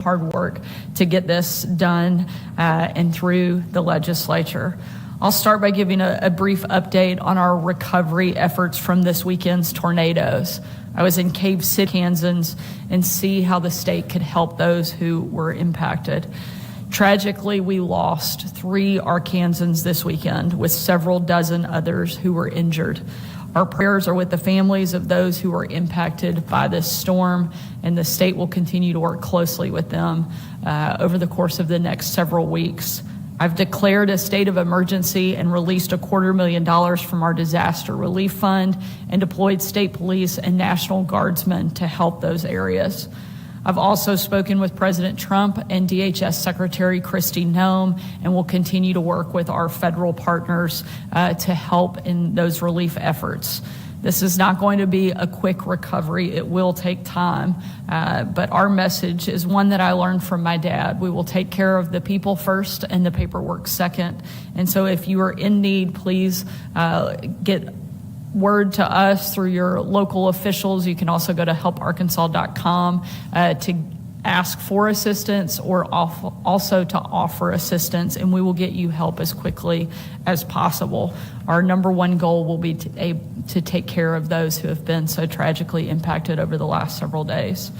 hard work to get this done and through the legislature. I'll start by giving a brief update on our recovery efforts from this weekend's tornadoes. I was in Cave City, Kansas, and see how the state could help those who were impacted. Tragically, we lost 3 Arkansans this weekend, with several dozen others who were injured. Our prayers are with the families of those who were impacted by this storm, and the state will continue to work closely with them over the course of the next several weeks. I've declared a state of emergency and released $250,000 from our disaster relief fund and deployed state police and National Guardsmen to help those areas. I've also spoken with President Trump and DHS Secretary Kristi Noem, and will continue to work with our federal partners to help in those relief efforts. This is not going to be a quick recovery. It will take time, but our message is one that I learned from my dad. We will take care of the people first and the paperwork second. And so if you are in need, please get word to us through your local officials. You can also go to helparkansas.com to ask for assistance or also to offer assistance, and we will get you help as quickly as possible. Our number one goal will be to take care of those who have been so tragically impacted over the last several days.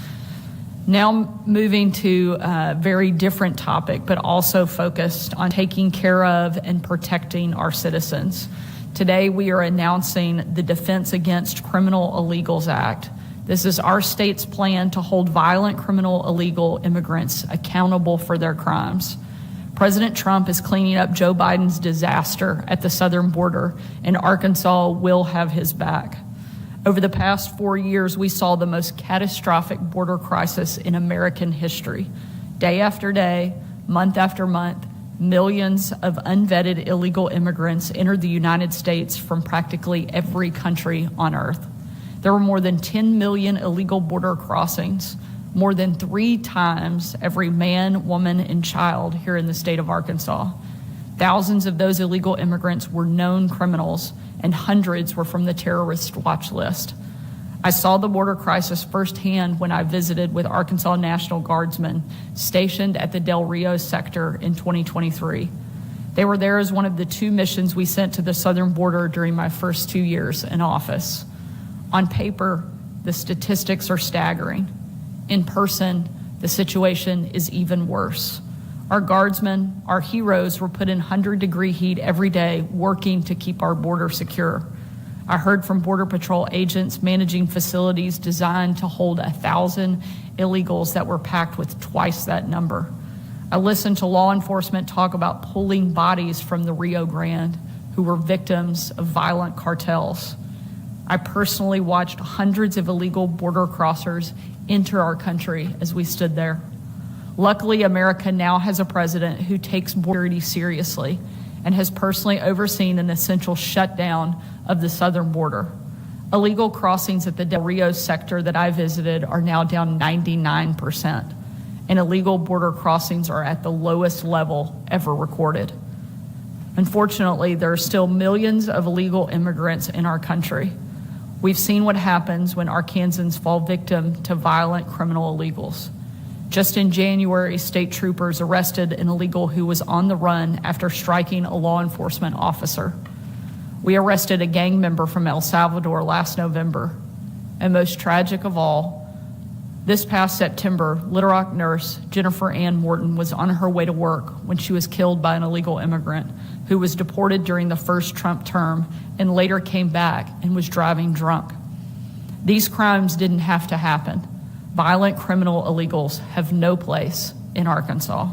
Now moving to a very different topic, but also focused on taking care of and protecting our citizens. Today, we are announcing the Defense Against Criminal Illegals Act. This is our state's plan to hold violent criminal illegal immigrants accountable for their crimes. President Trump is cleaning up Joe Biden's disaster at the southern border, and Arkansas will have his back. Over the past 4 years, we saw the most catastrophic border crisis in American history. Day after day, month after month, millions of unvetted illegal immigrants entered the United States from practically every country on earth. There were more than 10 million illegal border crossings, more than 3 times every man, woman, and child here in the state of Arkansas. Thousands of those illegal immigrants were known criminals, and hundreds were from the terrorist watch list. I saw the border crisis firsthand when I visited with Arkansas National Guardsmen stationed at the Del Rio sector in 2023. They were there as one of the 2 missions we sent to the southern border during my first 2 years in office. On paper, the statistics are staggering. In person, the situation is even worse. Our guardsmen, our heroes, were put in 100-degree heat every day working to keep our border secure. I heard from Border Patrol agents managing facilities designed to hold 1,000 illegals that were packed with twice that number. I listened to law enforcement talk about pulling bodies from the Rio Grande who were victims of violent cartels. I personally watched hundreds of illegal border crossers enter our country as we stood there. Luckily, America now has a president who takes border security seriously and has personally overseen an essential shutdown of the southern border. Illegal crossings at the Del Rio sector that I visited are now down 99%, and illegal border crossings are at the lowest level ever recorded. Unfortunately, there are still millions of illegal immigrants in our country. We've seen what happens when Arkansans fall victim to violent criminal illegals. Just in January, state troopers arrested an illegal who was on the run after striking a law enforcement officer. We arrested a gang member from El Salvador last November. And most tragic of all, this past September, Little Rock nurse Jennifer Ann Morton was on her way to work when she was killed by an illegal immigrant who was deported during the first Trump term and later came back and was driving drunk. These crimes didn't have to happen. Violent criminal illegals have no place in Arkansas.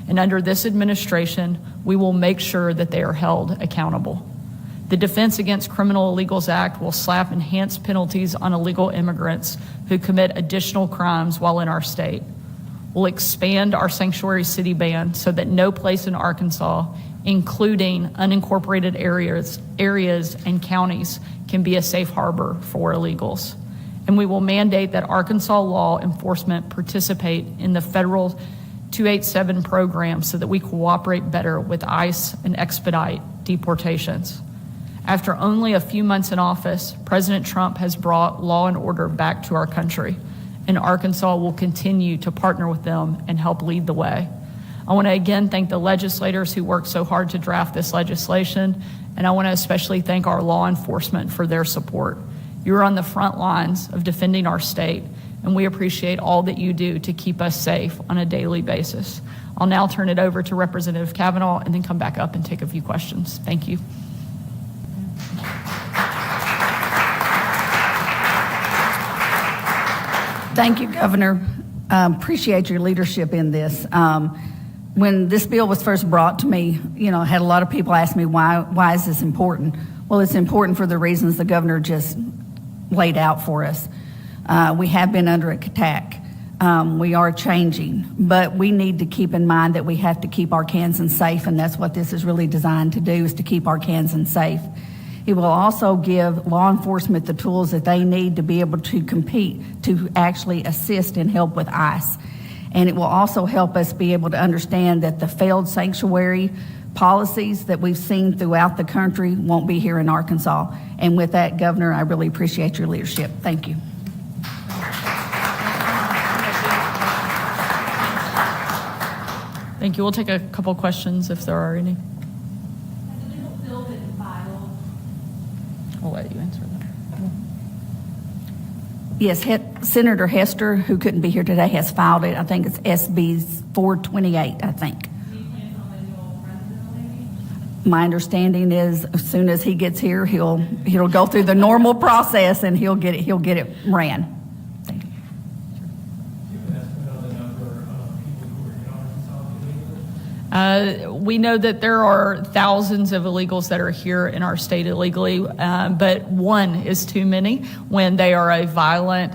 And under this administration, we will make sure that they are held accountable. The Defense Against Criminal Illegals Act will slap enhanced penalties on illegal immigrants who commit additional crimes while in our state. We'll expand our sanctuary city ban so that no place in Arkansas, including unincorporated areas and counties, can be a safe harbor for illegals. And we will mandate that Arkansas law enforcement participate in the federal 287 program so that we cooperate better with ICE and expedite deportations. After only a few months in office, President Trump has brought law and order back to our country, and Arkansas will continue to partner with them and help lead the way. I want to again thank the legislators who worked so hard to draft this legislation, and I want to especially thank our law enforcement for their support. You are on the front lines of defending our state, and we appreciate all that you do to keep us safe on a daily basis. I'll now turn it over to Representative Kavanaugh and then come back up and take a few questions. Thank you. Thank you, Governor. Appreciate your leadership in this. When this bill was first brought to me, I had a lot of people ask me, why is this important? Well, it's important for the reasons the governor just laid out for us. We have been under attack. We are changing, but we need to keep in mind that we have to keep our Kansans safe, and that's what this is really designed to do, is to keep our Kansans safe. It will also give law enforcement the tools that they need to be able to compete, to actually assist and help with ICE. And it will also help us be able to understand that the failed sanctuary policies that we've seen throughout the country won't be here in Arkansas. And with that, Governor, I really appreciate your leadership. Thank you. Thank you. We'll take a couple questions if there are any. I'll let you answer that. Yes, Senator Hester, who couldn't be here today, has filed it. I think it's SB 428, I think. My understanding is as soon as he gets here, he'll go through the normal process and he'll get it ran. Thank you. We know that there are thousands of illegals that are here in our state illegally, but one is too many. When they are a violent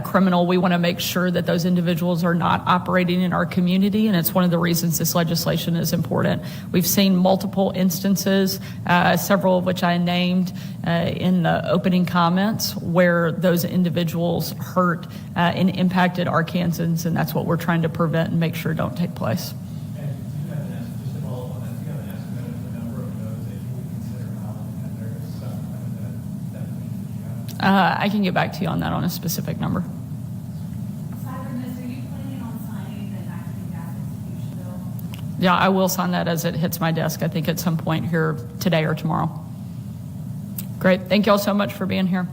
criminal, we want to make sure that those individuals are not operating in our community, and it's one of the reasons this legislation is important. We've seen multiple instances, several of which I named in the opening comments, where those individuals hurt and impacted Arkansans, and that's what we're trying to prevent and make sure don't take place. I can get back to you on that on a specific number. Are you planning on signing the nitrogen gas execution bill? Yeah, I will sign that as it hits my desk, I think at some point here today or tomorrow. Great. Thank you all so much for being here.